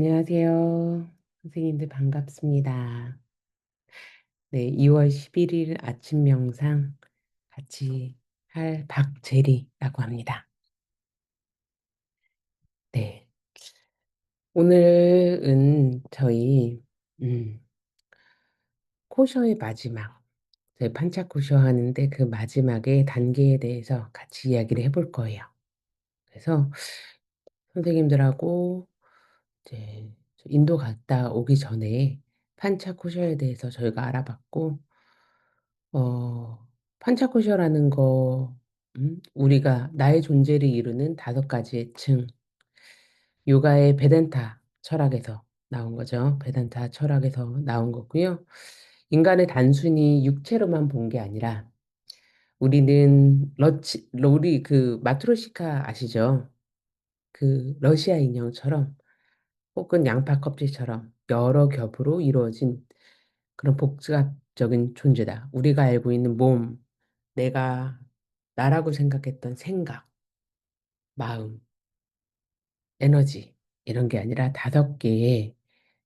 안녕하세요. 선생님들 반갑습니다. 네, 2월 11일 아침 명상 같이 할 박재리라고 합니다. 네, 오늘은 저희 코셔의 마지막, 저희 판차 코셔 하는데 그 마지막의 단계에 대해서 같이 이야기를 해볼 거예요. 그래서 선생님들하고 이제 인도 갔다 오기 전에 판차 코셔에 대해서 저희가 알아봤고 판차코셔라는 거, 우리가 나의 존재를 이루는 5가지의 층, 요가의 베단타 철학에서 나온 거죠. 베단타 철학에서 나온 거고요. 인간을 단순히 육체로만 본 게 아니라, 우리는 우리 그 마트로시카 아시죠? 그 러시아 인형처럼 혹은 양파 껍질처럼 여러 겹으로 이루어진 그런 복합적인 존재다. 우리가 알고 있는 몸, 내가 나라고 생각했던 생각, 마음, 에너지 이런 게 아니라 5개의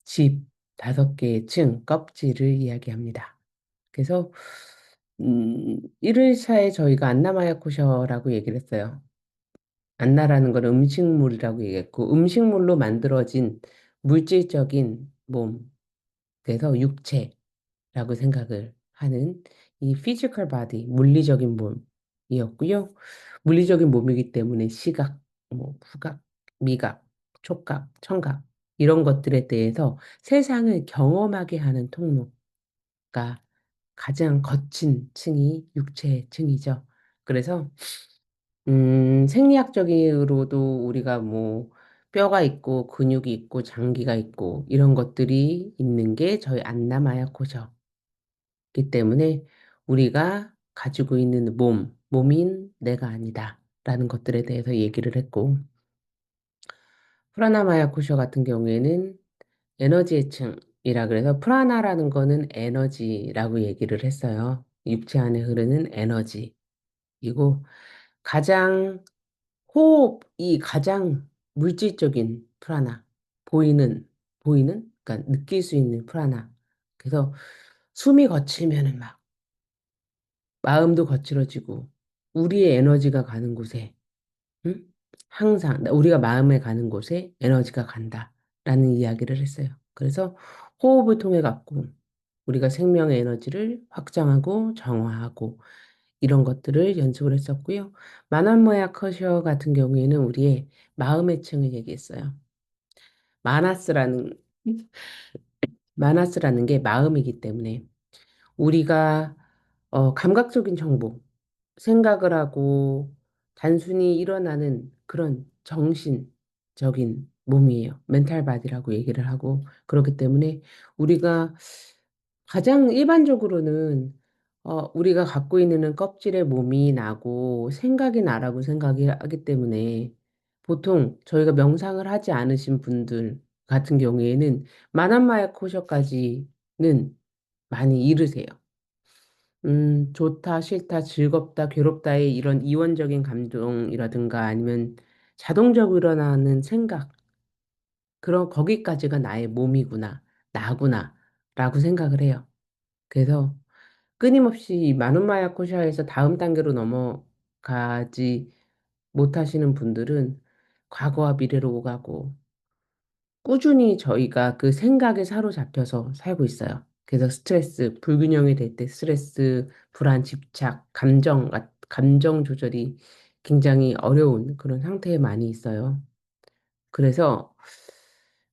집, 5개의 껍질을 이야기합니다. 그래서 1일차에 저희가 안나마야 코셔라고 얘기를 했어요. 안나라는 건 음식물이라고 얘기했고 음식물로 만들어진 물질적인 몸, 그래서 육체라고 생각을 하는 이 physical body, 물리적인 몸이었고요. 물리적인 몸이기 때문에 시각, 뭐 후각, 미각, 촉각, 청각 이런 것들에 대해서 세상을 경험하게 하는 통로가 가장 거친 층이 육체층이죠. 그래서 생리학적으로도 우리가 뭐 뼈가 있고 근육이 있고 장기가 있고 이런 것들이 있는 게 저희 안나마야 코셔이기 때문에 우리가 가지고 있는 몸인 내가 아니다라는 것들에 대해서 얘기를 했고 프라나마야 코셔 같은 경우에는 에너지의 층이라 그래서 프라나라는 거는 에너지라고 얘기를 했어요. 육체 안에 흐르는 에너지이고 가장 호흡이 가장 물질적인 프라나, 그러니까 느낄 수 있는 프라나. 그래서 숨이 거칠면은 막 마음도 거칠어지고 우리의 에너지가 가는 곳에, 응? 항상 우리가 마음에 가는 곳에 에너지가 간다라는 이야기를 했어요. 그래서 호흡을 통해 갖고 우리가 생명의 에너지를 확장하고 정화하고 이런 것들을 연습을 했었고요. 마남모야 커셔 같은 경우에는 우리의 마음의 층을 얘기했어요. 마나스라는 마나스라는 게 마음이기 때문에 우리가 감각적인 정보, 생각을 하고 단순히 일어나는 그런 정신적인 몸이에요. 멘탈 바디라고 얘기를 하고 그렇기 때문에 우리가 가장 일반적으로는 우리가 갖고 있는 껍질의 몸이 나고 생각이 나라고 생각이 하기 때문에 보통 저희가 명상을 하지 않으신 분들 같은 경우에는 마남마야 코셔까지는 많이 이르세요. 좋다, 싫다, 즐겁다, 괴롭다의 이런 이원적인 감정이라든가 아니면 자동적으로 일어나는 생각, 그런 거기까지가 나의 몸이구나, 나구나, 라고 생각을 해요. 그래서 끊임없이 이 마누마야 코샤에서 다음 단계로 넘어가지 못하시는 분들은 과거와 미래로 오가고 꾸준히 저희가 그 생각에 사로잡혀서 살고 있어요. 그래서 스트레스, 불균형이 될 때 스트레스, 불안, 집착, 감정 조절이 굉장히 어려운 그런 상태에 많이 있어요. 그래서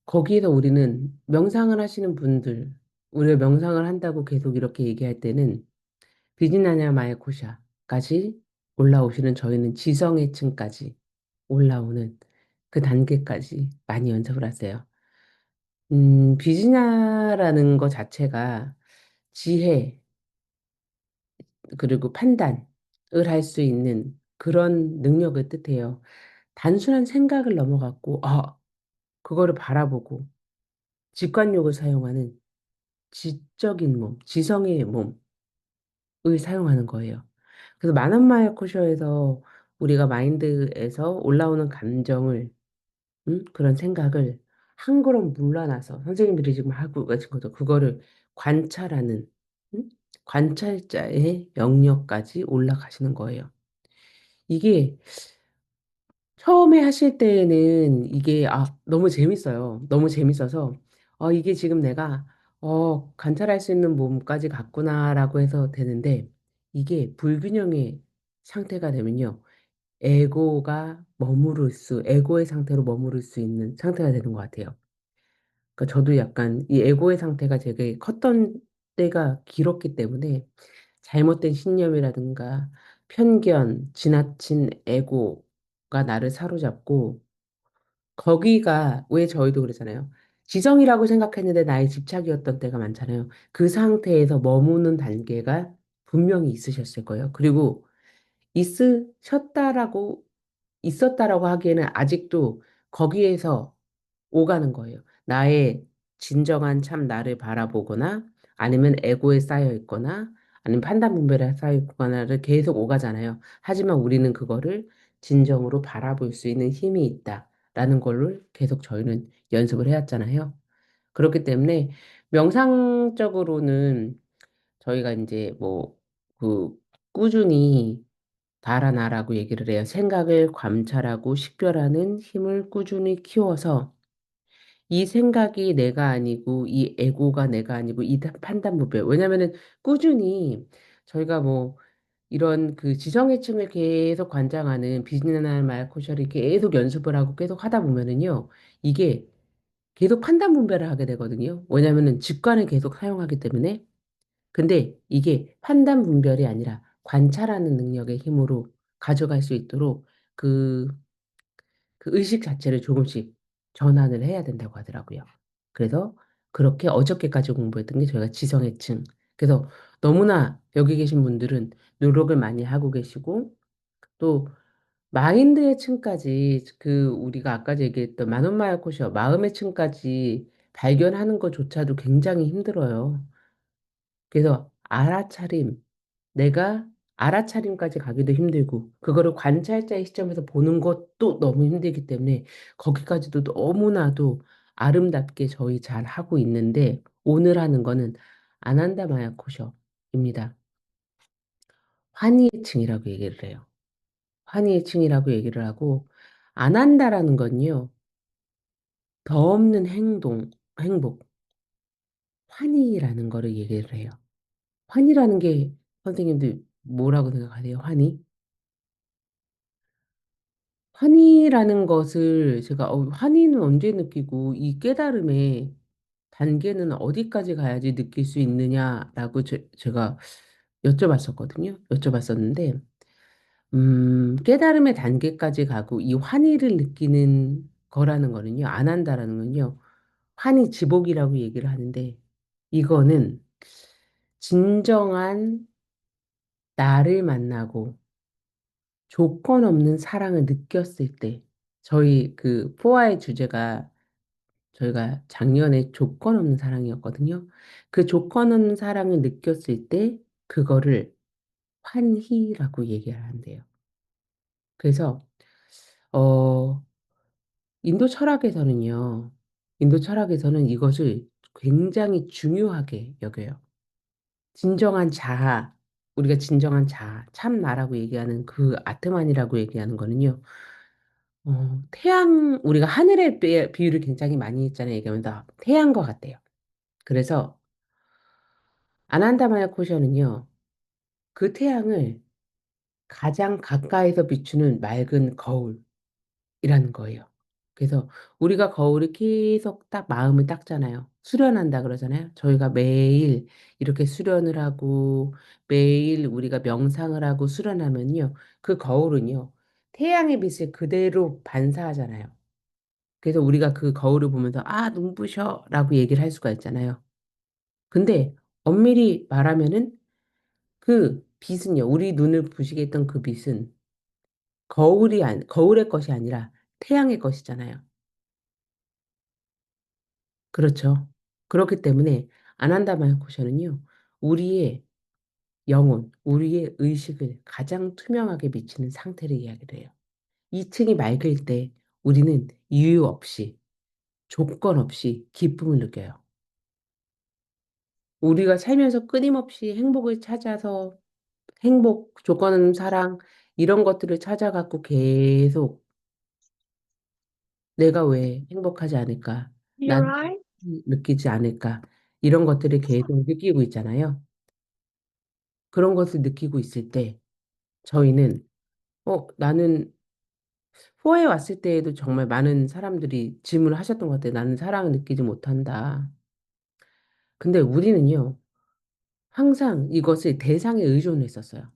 거기에서 우리는 명상을 하시는 분들, 우리가 명상을 한다고 계속 이렇게 얘기할 때는 비지나냐 마에코샤까지 올라오시는 저희는 지성의 층까지 올라오는 그 단계까지 많이 연습을 하세요. 비즈냐라는 것 자체가 지혜, 그리고 판단을 할 수 있는 그런 능력을 뜻해요. 단순한 생각을 넘어갔고, 그거를 바라보고, 직관력을 사용하는 지적인 몸, 지성의 몸을 사용하는 거예요. 그래서 마남마야 코셔에서 우리가 마인드에서 올라오는 감정을, 그런 생각을 한 걸음 물러나서 선생님들이 지금 하고 계신 거죠. 그거를 관찰하는, 음? 관찰자의 영역까지 올라가시는 거예요. 이게 처음에 하실 때는 이게 너무 재밌어요. 너무 재밌어서 이게 지금 내가 관찰할 수 있는 몸까지 갔구나라고 해서 되는데 이게 불균형의 상태가 되면요. 에고의 상태로 머무를 수 있는 상태가 되는 것 같아요. 그러니까 저도 약간 이 에고의 상태가 되게 컸던 때가 길었기 때문에 잘못된 신념이라든가 편견, 지나친 에고가 나를 사로잡고 거기가 왜 저희도 그러잖아요. 지성이라고 생각했는데 나의 집착이었던 때가 많잖아요. 그 상태에서 머무는 단계가 분명히 있으셨을 거예요. 그리고 있으셨다라고 있었다라고 하기에는 아직도 거기에서 오가는 거예요. 나의 진정한 참 나를 바라보거나 아니면 에고에 쌓여 있거나 아니면 판단 분별에 쌓여 있거나를 계속 오가잖아요. 하지만 우리는 그거를 진정으로 바라볼 수 있는 힘이 있다라는 걸로 계속 저희는 연습을 해왔잖아요. 그렇기 때문에 명상적으로는 저희가 이제 뭐 그 꾸준히 달아나라고 얘기를 해요. 생각을 관찰하고 식별하는 힘을 꾸준히 키워서 이 생각이 내가 아니고 이 에고가 내가 아니고 이 판단무배. 왜냐면은 꾸준히 저희가 뭐 이런 그 지성애증을 계속 관장하는 비즈니스 마이코셜이 계속 연습을 하고 계속 하다 보면은요. 이게 계속 판단 분배를 하게 되거든요. 왜냐면은 직관을 계속 사용하기 때문에. 근데 이게 판단 분별이 아니라 관찰하는 능력의 힘으로 가져갈 수 있도록 그 그 의식 자체를 조금씩 전환을 해야 된다고 하더라고요. 그래서 그렇게 어저께까지 공부했던 게 저희가 지성애증. 그래서 너무나 여기 계신 분들은 노력을 많이 하고 계시고 또 마인드의 층까지 그 우리가 아까 얘기했던 마논마야 코셔 마음의 층까지 발견하는 것조차도 굉장히 힘들어요. 그래서 내가 알아차림까지 가기도 힘들고, 그거를 관찰자의 시점에서 보는 것도 너무 힘들기 때문에, 거기까지도 너무나도 아름답게 저희 잘 하고 있는데, 오늘 하는 거는 아난다 마야 코셔입니다. 환희의 층이라고 얘기를 해요. 환희의 층이라고 얘기를 하고, 아난다라는 건요, 더 없는 행복, 환희라는 거를 얘기를 해요. 환희라는 게 선생님들 뭐라고 생각하세요? 환희? 환희라는 것을 제가 환희는 언제 느끼고 이 깨달음의 단계는 어디까지 가야지 느낄 수 있느냐라고 제가 여쭤봤었거든요. 여쭤봤었는데 깨달음의 단계까지 가고 이 환희를 느끼는 거라는 거는요. 안 한다라는 건요. 환희 지복이라고 얘기를 하는데 이거는 진정한 나를 만나고 조건 없는 사랑을 느꼈을 때 저희 그 포화의 주제가 저희가 작년에 조건 없는 사랑이었거든요. 그 조건 없는 사랑을 느꼈을 때 그거를 환희라고 얘기를 한대요. 그래서 어 인도 철학에서는요. 인도 철학에서는 이것을 굉장히 중요하게 여겨요. 진정한 자아, 우리가 진정한 자아, 참 나라고 얘기하는 그 아트만이라고 얘기하는 거는요. 우리가 하늘의 비유를 굉장히 많이 했잖아요. 얘기하면 다 태양과 같대요. 그래서 아난다마야 코션은요, 그 태양을 가장 가까이서 비추는 맑은 거울이라는 거예요. 그래서 우리가 거울을 계속 딱 마음을 닦잖아요. 수련한다 그러잖아요. 저희가 매일 이렇게 수련을 하고 매일 우리가 명상을 하고 수련하면요, 그 거울은요, 태양의 빛을 그대로 반사하잖아요. 그래서 우리가 그 거울을 보면서 눈부셔라고 얘기를 할 수가 있잖아요. 근데 엄밀히 말하면은 그 빛은요, 우리 눈을 부시게 했던 그 빛은 거울의 것이 아니라 태양의 것이잖아요. 그렇죠. 그렇기 때문에 아난다 마요코샤는요, 우리의 영혼, 우리의 의식을 가장 투명하게 비치는 상태를 이야기를 해요. 2층이 맑을 때 우리는 이유 없이 조건 없이 기쁨을 느껴요. 우리가 살면서 끊임없이 행복을 찾아서 행복, 조건, 사랑 이런 것들을 찾아갖고 계속 내가 왜 행복하지 않을까? You're 난 right. 느끼지 않을까? 이런 것들을 계속 느끼고 있잖아요. 그런 것을 느끼고 있을 때 저희는 나는 후에 왔을 때에도 정말 많은 사람들이 질문을 하셨던 것 같아요. 나는 사랑을 느끼지 못한다. 근데 우리는요, 항상 이것을 대상에 의존했었어요.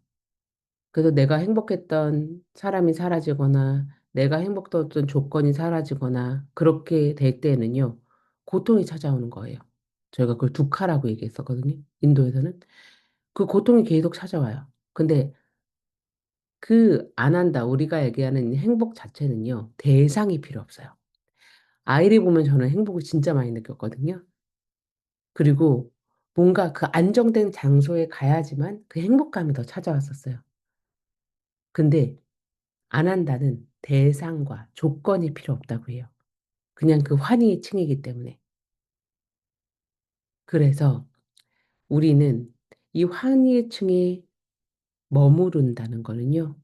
그래서 내가 행복했던 사람이 사라지거나 내가 행복했던 조건이 사라지거나 그렇게 될 때는요, 고통이 찾아오는 거예요. 저희가 그걸 두카라고 얘기했었거든요. 인도에서는. 그 고통이 계속 찾아와요. 근데 그 안 한다, 우리가 얘기하는 행복 자체는요, 대상이 필요 없어요. 아이를 보면 저는 행복을 진짜 많이 느꼈거든요. 그리고 뭔가 그 안정된 장소에 가야지만 그 행복감이 더 찾아왔었어요. 근데 안 한다는 대상과 조건이 필요 없다고 해요. 그냥 그 환희의 층이기 때문에. 그래서 우리는 이 환희의 층에 머무른다는 거는요.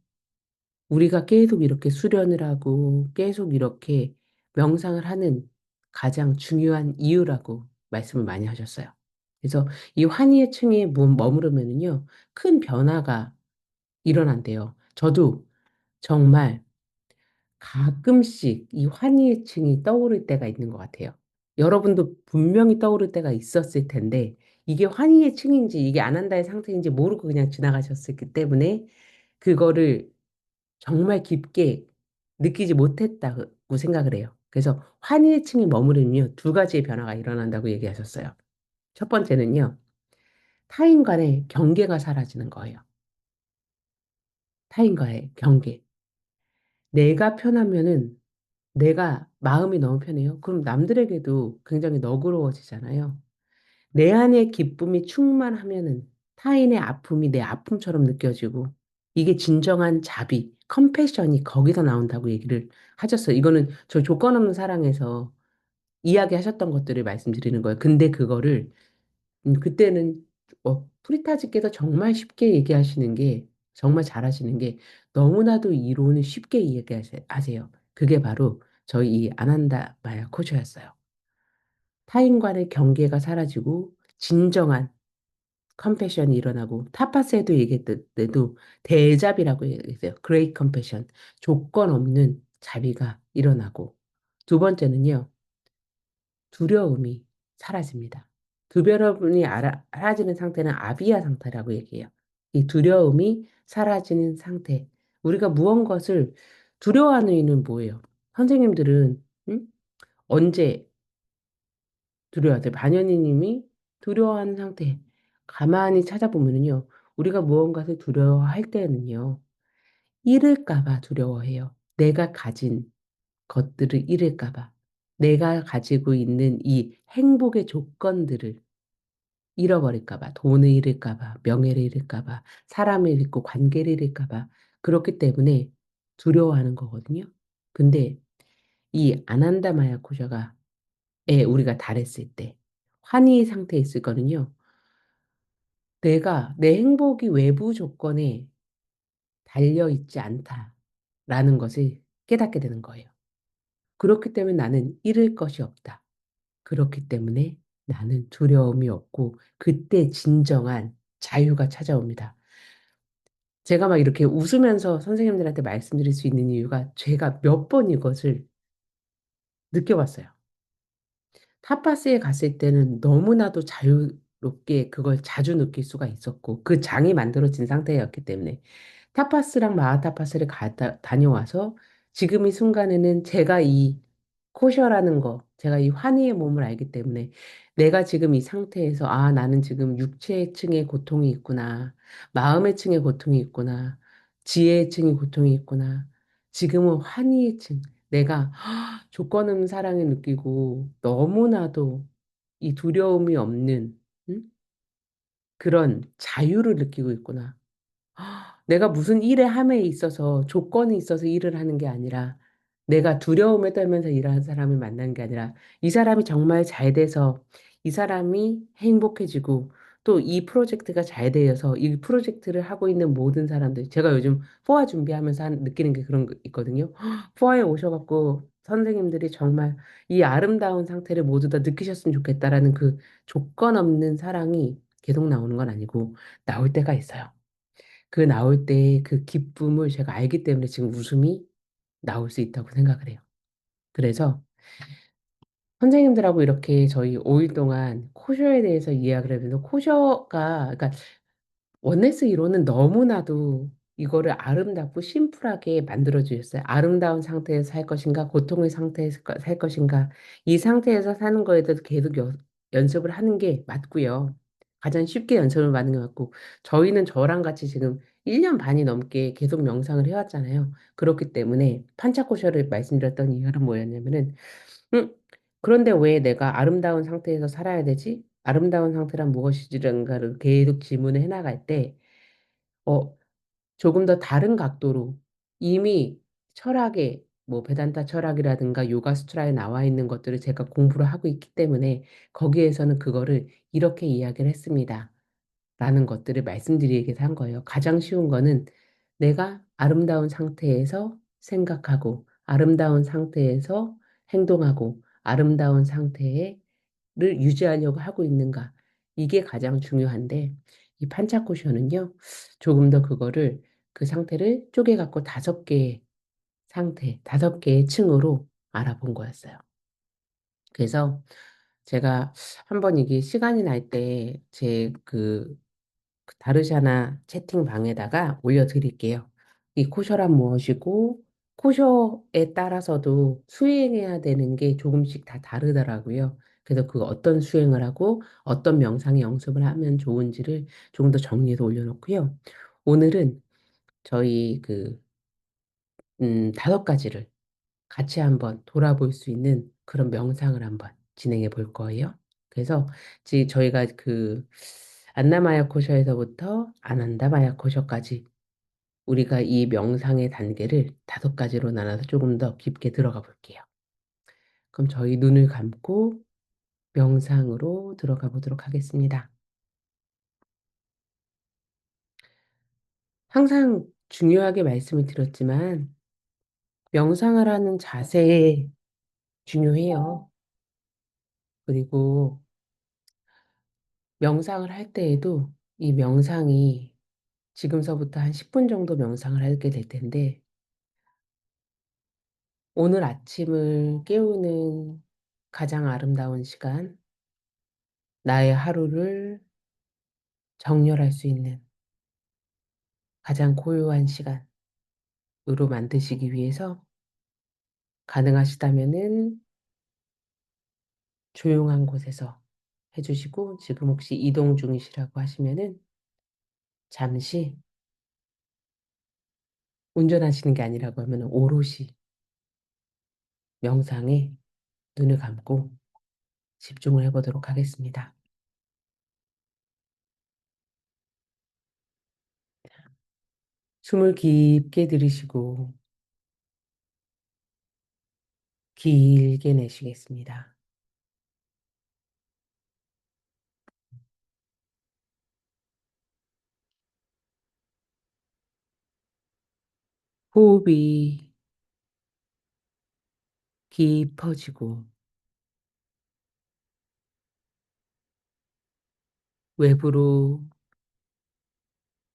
우리가 계속 이렇게 수련을 하고 계속 이렇게 명상을 하는 가장 중요한 이유라고 말씀을 많이 하셨어요. 그래서 이 환희의 층에 머무르면은요, 큰 변화가 일어난대요. 저도 정말 가끔씩 이 환희의 층이 떠오를 때가 있는 것 같아요. 여러분도 분명히 떠오를 때가 있었을 텐데, 이게 환희의 층인지 이게 아난다의 상태인지 모르고 그냥 지나가셨기 때문에 그거를 정말 깊게 느끼지 못했다고 생각을 해요. 그래서 환희의 층에 머무르면요, 두 가지의 변화가 일어난다고 얘기하셨어요. 첫 번째는요, 타인간의 경계가 사라지는 거예요. 타인과의 경계. 내가 편하면은 내가 마음이 너무 편해요. 그럼 남들에게도 굉장히 너그러워지잖아요. 내 안의 기쁨이 충만하면은 타인의 아픔이 내 아픔처럼 느껴지고 이게 진정한 자비, 컴패션이 거기서 나온다고 얘기를 하셨어요. 이거는 저 조건 없는 사랑에서 이야기하셨던 것들을 말씀드리는 거예요. 근데 그거를 그때는 프리타즈께서 정말 쉽게 얘기하시는 게 정말 잘하시는 게 너무나도 이론을 쉽게 얘기하세요. 그게 바로 저희 이 아난다 마야 코셔였어요. 타인과의 경계가 사라지고 진정한 컴패션이 일어나고 타파스에도 얘기했을 때도 대자비라고 얘기했어요. 그레이트 컴패션. 조건 없는 자비가 일어나고 두 번째는요. 두려움이 사라집니다. 두려움이 사라지는 상태는 아비야 상태라고 얘기해요. 이 두려움이 사라지는 상태. 우리가 무언가를 두려워하는 이유는 뭐예요? 선생님들은 언제 두려워하세요? 반연이님이 두려워하는 상태. 가만히 찾아보면요. 우리가 무언가를 두려워할 때는요. 잃을까 봐 두려워해요. 내가 가진 것들을 잃을까 봐. 내가 가지고 있는 이 행복의 조건들을 잃어버릴까 봐. 돈을 잃을까 봐. 명예를 잃을까 봐. 사람을 잃고 관계를 잃을까 봐. 그렇기 때문에 두려워하는 거거든요. 근데 이 아난다 마야 코샤가 우리가 달했을 때 환희 상태에 있을 거는요. 내가 내 행복이 외부 조건에 달려 있지 않다라는 것을 깨닫게 되는 거예요. 그렇기 때문에 나는 잃을 것이 없다. 그렇기 때문에 나는 두려움이 없고 그때 진정한 자유가 찾아옵니다. 제가 막 이렇게 웃으면서 선생님들한테 말씀드릴 수 있는 이유가 제가 몇 번 이것을 느껴봤어요. 타파스에 갔을 때는 너무나도 자유롭게 그걸 자주 느낄 수가 있었고 그 장이 만들어진 상태였기 때문에 타파스랑 마하타파스를 다녀와서 지금 이 순간에는 제가 이 코셔라는 거, 제가 이 환희의 몸을 알기 때문에 내가 지금 이 상태에서 아, 나는 지금 육체의 층에 고통이 있구나. 마음의 층에 고통이 있구나. 지혜의 층에 고통이 있구나. 지금은 환희의 층. 내가 조건 없는 사랑을 느끼고 너무나도 이 두려움이 없는 응? 그런 자유를 느끼고 있구나. 내가 무슨 일의 함에 있어서 조건이 있어서 일을 하는 게 아니라 내가 두려움에 떨면서 일하는 사람을 만난 게 아니라 이 사람이 정말 잘 돼서 이 사람이 행복해지고 또 이 프로젝트가 잘 되어서 이 프로젝트를 하고 있는 모든 사람들 제가 요즘 포화 준비하면서 느끼는 게 그런 거 있거든요. 포화에 오셔갖고 선생님들이 정말 이 아름다운 상태를 모두 다 느끼셨으면 좋겠다라는 그 조건 없는 사랑이 계속 나오는 건 아니고 나올 때가 있어요. 그 나올 때 그 기쁨을 제가 알기 때문에 지금 웃음이 나올 수 있다고 생각을 해요. 그래서 선생님들하고 이렇게 저희 5일 동안 코셔에 대해서 이야기를 하면서 코셔가, 그러니까 원네스 이론은 너무나도 이거를 아름답고 심플하게 만들어 주셨어요. 아름다운 상태에서 살 것인가, 고통의 상태에서 살 것인가, 이 상태에서 사는 거에 대해서 계속 연습을 하는 게 맞고요. 가장 쉽게 연습을 받는 게 맞고, 저희는 저랑 같이 지금 1년 반이 넘게 계속 명상을 해왔잖아요. 그렇기 때문에 판차코셔를 말씀드렸던 이유는 뭐였냐면은, 음, 그런데 왜 내가 아름다운 상태에서 살아야 되지? 아름다운 상태란 무엇이지인가를 계속 질문을 해나갈 때, 어, 조금 더 다른 각도로 이미 철학에, 뭐, 베단타 철학이라든가 요가 수트라에 나와 있는 것들을 제가 공부를 하고 있기 때문에 거기에서는 그거를 이렇게 이야기를 했습니다. 라는 것들을 말씀드리기 위해서 한 거예요. 가장 쉬운 거는 내가 아름다운 상태에서 생각하고, 아름다운 상태에서 행동하고, 아름다운 상태를 유지하려고 하고 있는가. 이게 가장 중요한데, 이 판차코쇼는요, 조금 더 그거를, 그 상태를 쪼개갖고 5개의 상태, 5개의 층으로 알아본 거였어요. 그래서 제가 한번 이게 시간이 날 때 제 그 다르샤나 채팅방에다가 올려드릴게요. 이 코셔란 무엇이고, 코셔에 따라서도 수행해야 되는 게 조금씩 다 다르더라고요. 그래서 그 어떤 수행을 하고 어떤 명상의 연습을 하면 좋은지를 조금 더 정리해서 올려놓고요. 오늘은 저희 5가지를 같이 한번 돌아볼 수 있는 그런 명상을 한번 진행해 볼 거예요. 그래서 지금 저희가 안나마야 코셔에서부터 아난다마야 코셔까지 우리가 이 명상의 단계를 5가지로 나눠서 조금 더 깊게 들어가 볼게요. 그럼 저희 눈을 감고 명상으로 들어가 보도록 하겠습니다. 항상 중요하게 말씀을 드렸지만 명상을 하는 자세 중요해요. 그리고 명상을 할 때에도 이 명상이 지금서부터 한 10분 정도 명상을 하게 될 텐데 오늘 아침을 깨우는 가장 아름다운 시간, 나의 하루를 정렬할 수 있는 가장 고요한 시간으로 만드시기 위해서 가능하시다면은 조용한 곳에서 해주시고 지금 혹시 이동 중이시라고 하시면은 잠시 운전하시는 게 아니라고 하면 오롯이 명상에 눈을 감고 집중을 해보도록 하겠습니다. 숨을 깊게 들이시고 길게 내쉬겠습니다. 호흡이 깊어지고 외부로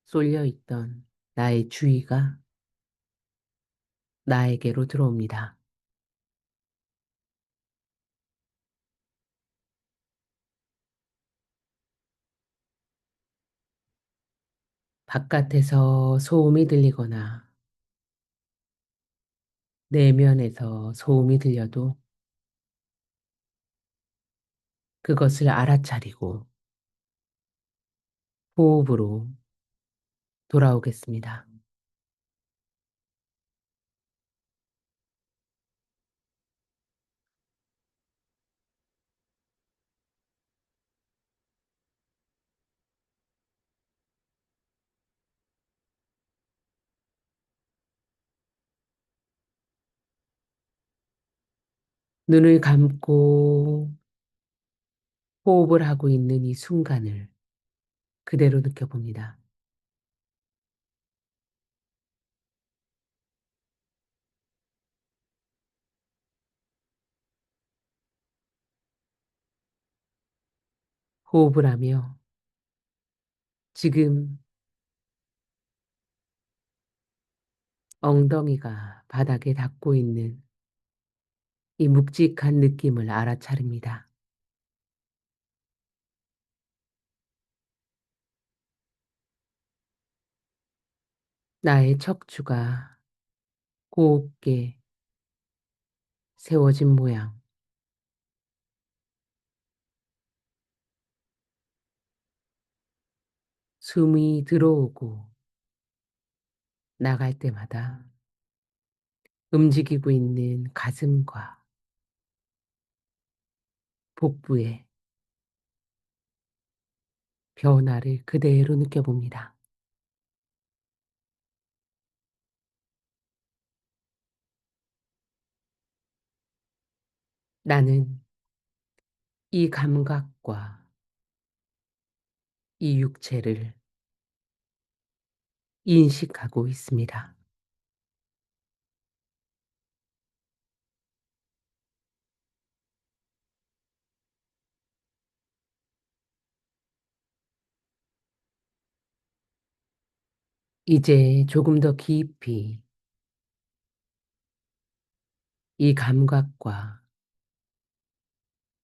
쏠려 있던 나의 주의가 나에게로 들어옵니다. 바깥에서 소음이 들리거나 내면에서 소음이 들려도 그것을 알아차리고 호흡으로 돌아오겠습니다. 눈을 감고 호흡을 하고 있는 이 순간을 그대로 느껴봅니다. 호흡을 하며 지금 엉덩이가 바닥에 닿고 있는 이 묵직한 느낌을 알아차립니다. 나의 척추가 곱게 세워진 모양. 숨이 들어오고 나갈 때마다 움직이고 있는 가슴과 복부의 변화를 그대로 느껴봅니다. 나는 이 감각과 이 육체를 인식하고 있습니다. 이제 조금 더 깊이 이 감각과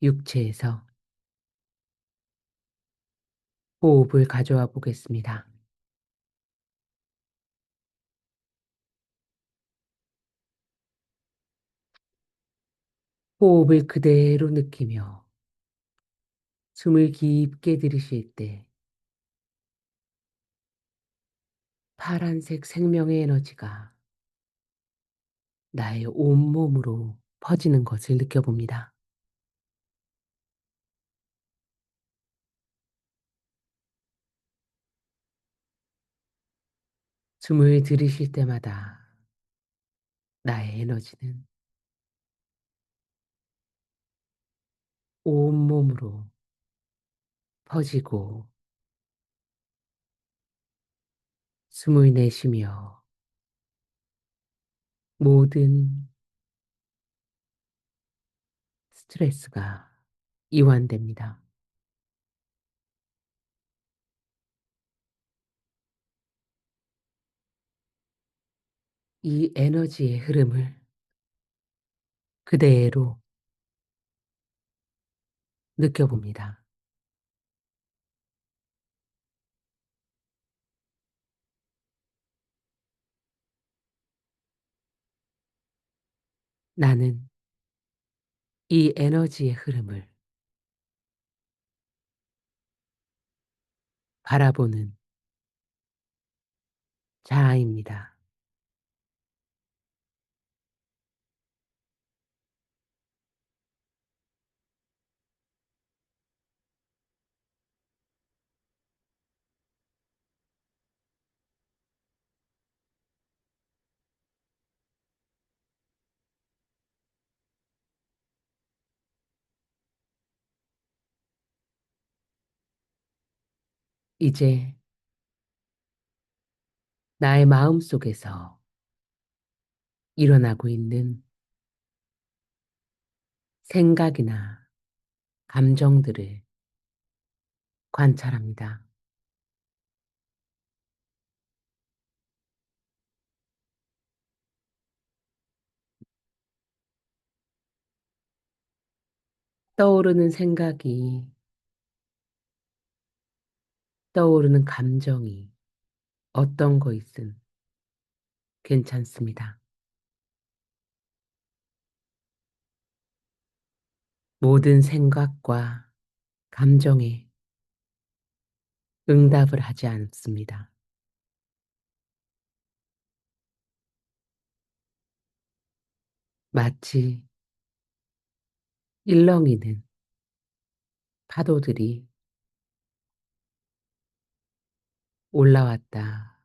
육체에서 호흡을 가져와 보겠습니다. 호흡을 그대로 느끼며 숨을 깊게 들이쉴 때 파란색 생명의 에너지가 나의 온몸으로 퍼지는 것을 느껴봅니다. 숨을 들이쉴 때마다 나의 에너지는 온몸으로 퍼지고 숨을 내쉬며 모든 스트레스가 이완됩니다. 이 에너지의 흐름을 그대로 느껴봅니다. 나는 이 에너지의 흐름을 바라보는 자아입니다. 이제 나의 마음 속에서 일어나고 있는 생각이나 감정들을 관찰합니다. 떠오르는 생각이, 떠오르는 감정이 어떤 거있든 괜찮습니다. 모든 생각과 감정에 응답을 하지 않습니다. 마치 일렁이는 파도들이 올라왔다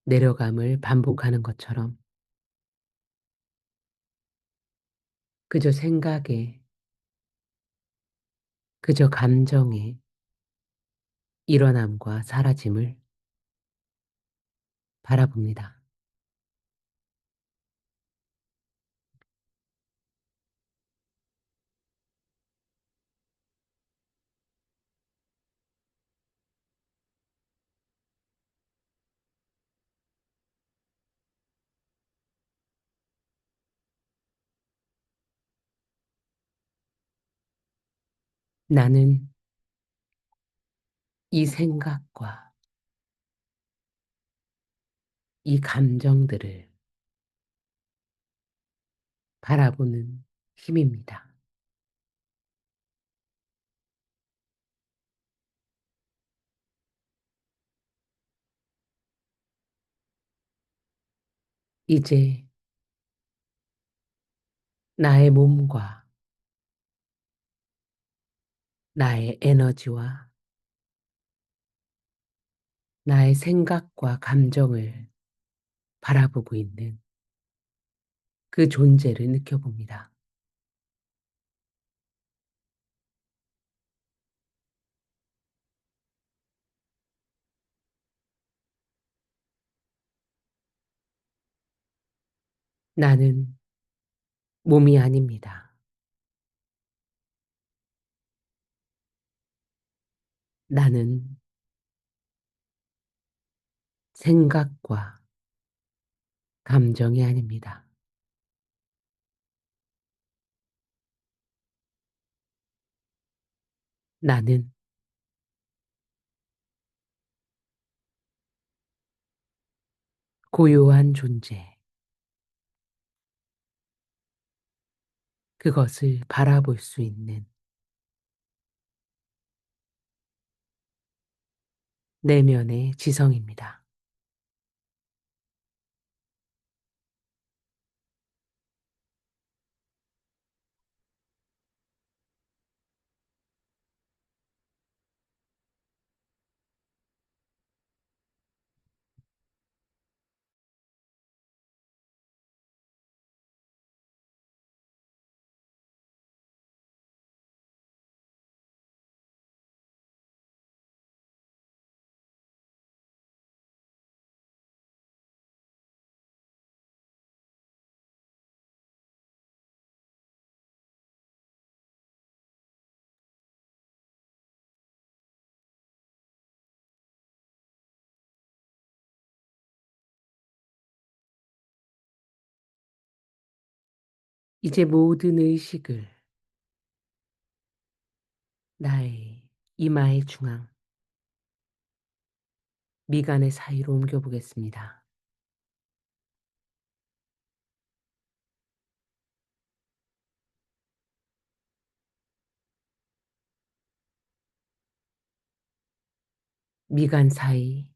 내려감을 반복하는 것처럼 그저 생각에, 그저 감정에 일어남과 사라짐을 바라봅니다. 나는 이 생각과 이 감정들을 바라보는 힘입니다. 이제 나의 몸과 나의 에너지와 나의 생각과 감정을 바라보고 있는 그 존재를 느껴봅니다. 나는 몸이 아닙니다. 나는 생각과 감정이 아닙니다. 나는 고요한 존재, 그것을 바라볼 수 있는 내면의 지성입니다. 이제 모든 의식을 나의 이마의 중앙, 미간의 사이로 옮겨보겠습니다. 미간 사이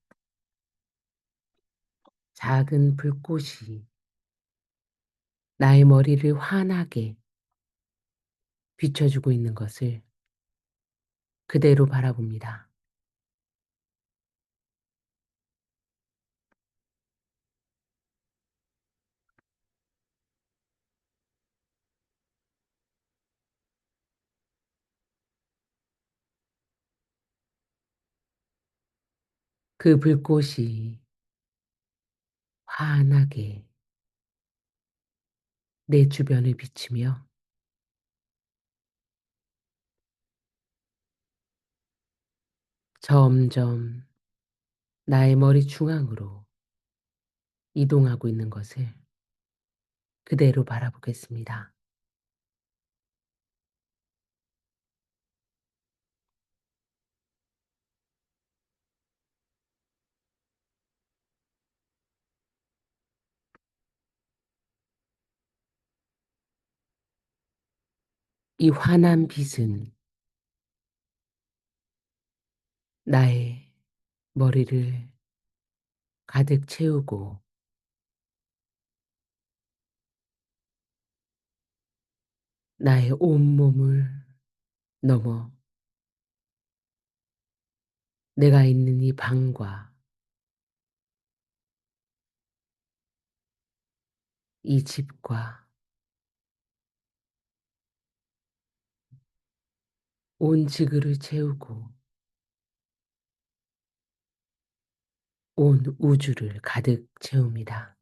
작은 불꽃이 나의 머리를 환하게 비춰주고 있는 것을 그대로 바라봅니다. 그 불꽃이 환하게 내 주변을 비추며 점점 나의 머리 중앙으로 이동하고 있는 것을 그대로 바라보겠습니다. 이 환한 빛은 나의 머리를 가득 채우고 나의 온몸을 넘어 내가 있는 이 방과 이 집과 온 지구를 채우고 온 우주를 가득 채웁니다.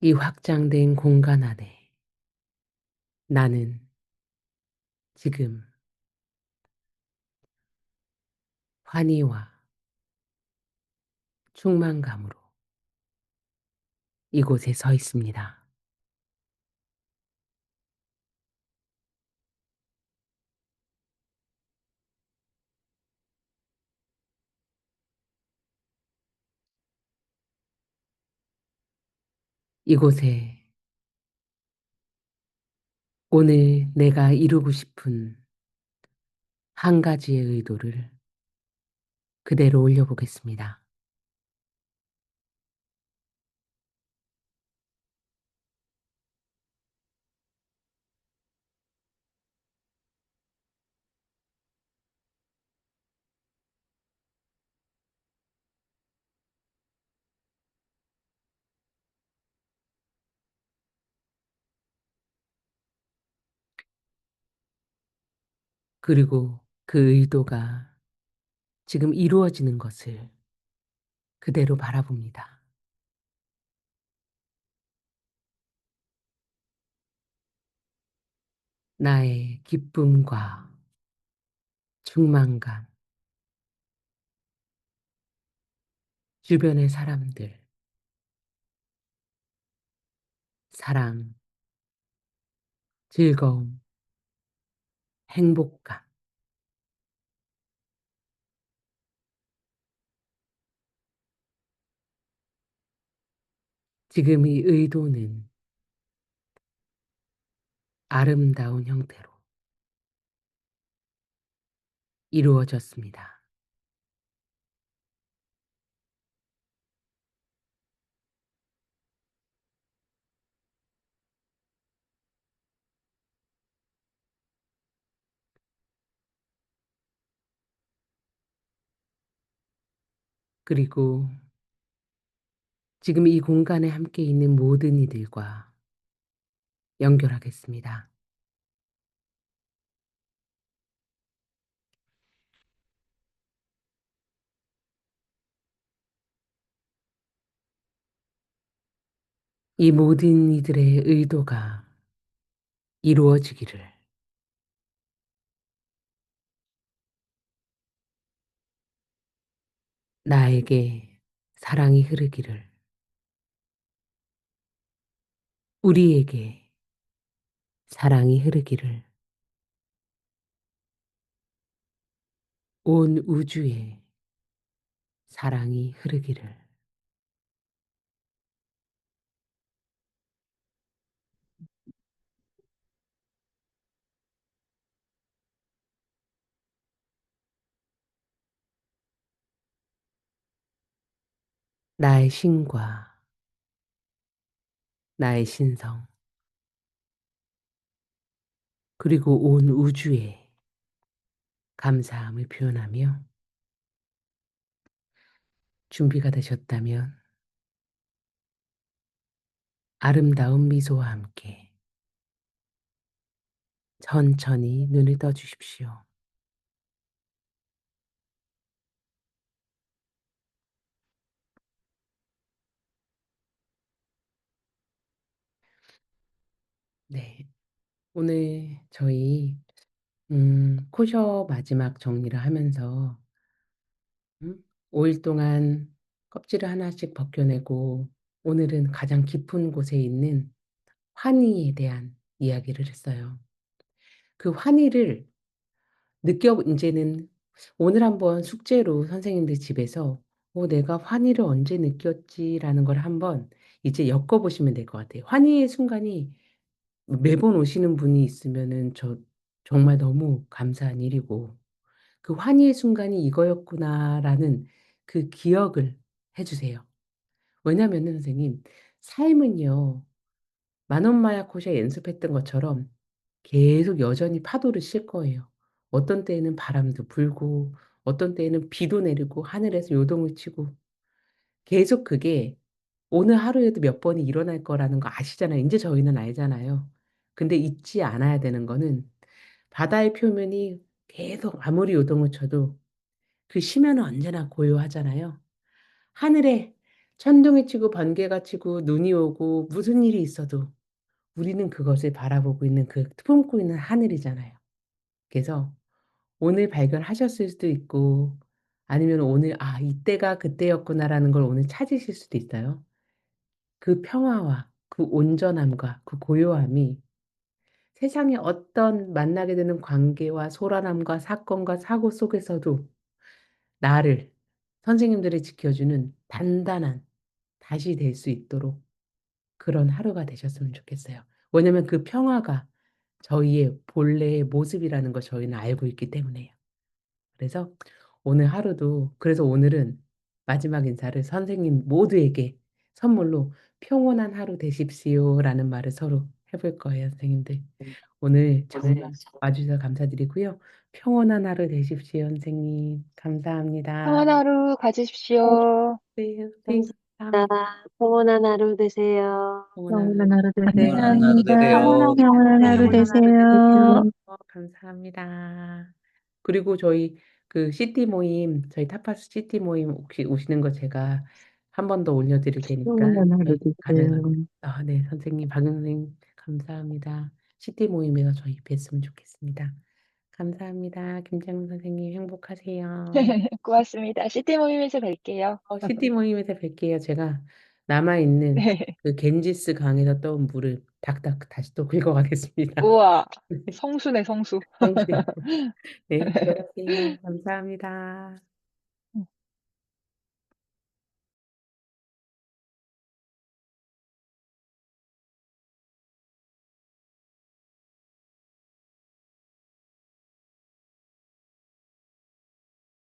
이 확장된 공간 안에 나는 지금 환희와 충만감으로 이곳에 서 있습니다. 이곳에 오늘 내가 이루고 싶은 한 가지의 의도를 그대로 올려보겠습니다. 그리고 그 의도가 지금 이루어지는 것을 그대로 바라봅니다. 나의 기쁨과 충만감, 주변의 사람들, 사랑, 즐거움, 행복감. 지금 이 의도는 아름다운 형태로 이루어졌습니다. 그리고 지금 이 공간에 함께 있는 모든 이들과 연결하겠습니다. 이 모든 이들의 의도가 이루어지기를, 나에게 사랑이 흐르기를, 우리에게 사랑이 흐르기를, 온 우주에 사랑이 흐르기를, 나의 신과 나의 신성, 그리고 온 우주에 감사함을 표현하며 준비가 되셨다면 아름다운 미소와 함께 천천히 눈을 떠 주십시오. 네. 오늘 저희 코셔 마지막 정리를 하면서 음 5일 동안 껍질을 하나씩 벗겨내고 오늘은 가장 깊은 곳에 있는 환희에 대한 이야기를 했어요. 그 환희를 느껴 인제는 오늘 한번 숙제로 선생님들 집에서 '내가 환희를 언제 느꼈지?'라는 걸 한번 이제 엮어 보시면 될 것 같아요. 환희의 순간이 매번 오시는 분이 있으면은 정말 너무 감사한 일이고 '그 환희의 순간이 이거였구나.'라는 그 기억을 해 주세요. 왜냐면은 선생님, 삶은요, 만원마야 코샤 연습했던 것처럼 계속 여전히 파도를 칠 거예요. 어떤 때에는 바람도 불고, 어떤 때에는 비도 내리고, 하늘에서 요동을 치고, 계속 그게 오늘 하루에도 몇 번이 일어날 거라는 거 아시잖아요. 이제 저희는 알잖아요. 근데 잊지 않아야 되는 거는 바다의 표면이 계속 아무리 요동을 쳐도 그 심연은 언제나 고요하잖아요. 하늘에 천둥이 치고 번개가 치고 눈이 오고 무슨 일이 있어도 우리는 그것을 바라보고 있는 그 품고 있는 하늘이잖아요. 그래서 오늘 발견하셨을 수도 있고 아니면 오늘 아, 이때가 그때였구나라는 걸 오늘 찾으실 수도 있어요. 그 평화와 그 온전함과 그 고요함이 세상의 어떤 만나게 되는 관계와 소란함과 사건과 사고 속에서도 나를 선생님들이 지켜주는 단단한 다시 될 수 있도록 그런 하루가 되셨으면 좋겠어요. 왜냐면 그 평화가 저희의 본래의 모습이라는 걸 저희는 알고 있기 때문에요. 그래서 오늘 하루도, 그래서 오늘은 마지막 인사를 선생님 모두에게 선물로 평온한 하루 되십시오라는 말을 서로 해볼 거예요, 선생님들. 오늘 정말 와주셔서 감사드리고요. 평온한 하루 되십시오, 선생님. 감사합니다. 평안한 하루 가지십시오. 네, 선생님 감사합니다. 감사합니다. 평온한 하루 되세요. 평온한 영원한 하루 하루 되세요. 평안한 하루 감사합니다. 되세요. 영원한 하루 평온한 하루 되세요. 되세요. 감사합니다. 그리고 저희 그 CT 모임, 저희 타파스 CT 모임 혹시 오시는 거 제가 한 번 더 올려드릴 테니까 영원한 하루 저희 가져가. 되세요. 아, 네, 선생님, 박 선생님 감사합니다. CT 모임에서 저희 뵀으면 좋겠습니다. 감사합니다. 김장훈 선생님 행복하세요. 고맙습니다. CT 모임에서 뵐게요. CT 모임에서 뵐게요. 제가 남아있는 네. 그 겐지스 강에서 떠온 물을 닥닥 다시 또 긁어가겠습니다. 우와, 성수네, 성수. 성수요. 네, 들어가세요. 감사합니다.